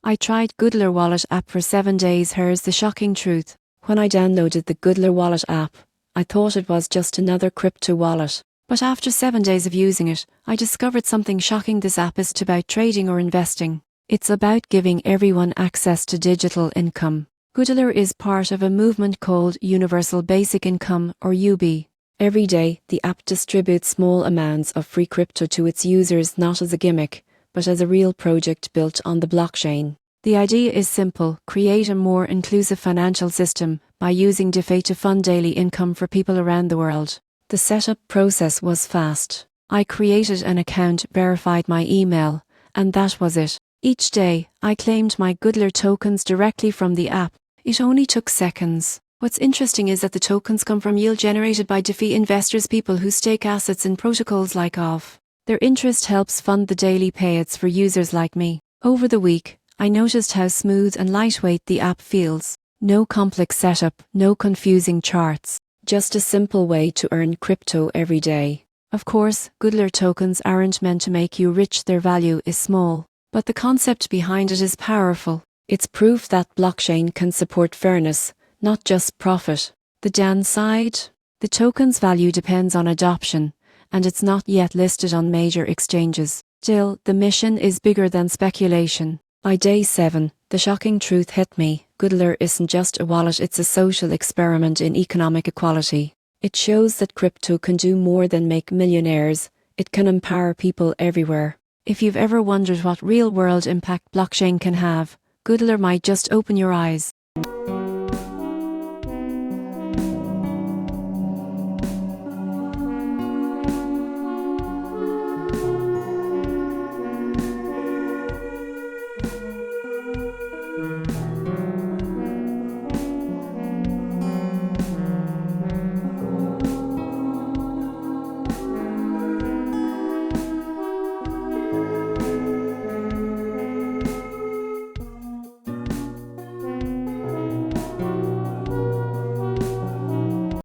I tried GoodDollar wallet app for 7 days. Here's the shocking truth. When I downloaded the GoodDollar wallet app, I thought it was just another crypto wallet. But after 7 days of using it, I discovered something shocking. This app isn't about trading or investing. It's about giving everyone access to digital income. GoodDollar is part of a movement called Universal Basic Income, or UB. Every day, the app distributes small amounts of free crypto to its users, not as a gimmick, but as a real project built on the blockchain. The idea is simple: create a more inclusive financial system by using DeFi to fund daily income for people around the world. The setup process was fast. I created an account, verified my email, and that was it. Each day, I claimed my GoodDollar tokens directly from the app. It only took seconds. What's interesting is that the tokens come from yield generated by DeFi investors, people who stake assets in protocols like OV. Their interest helps fund the daily payouts for users like me. Over the week, I noticed how smooth and lightweight the app feels. No complex setup, no confusing charts. Just a simple way to earn crypto every day. Of course, GoodDollar tokens aren't meant to make you rich, their value is small. But the concept behind it is powerful. It's proof that blockchain can support fairness, not just profit. The downside? The token's value depends on adoption, and it's not yet listed on major exchanges. Still, the mission is bigger than speculation. By day 7, the shocking truth hit me. GoodDollar isn't just a wallet, it's a social experiment in economic equality. It shows that crypto can do more than make millionaires. It can empower people everywhere. If you've ever wondered what real-world impact blockchain can have, GoodDollar might just open your eyes.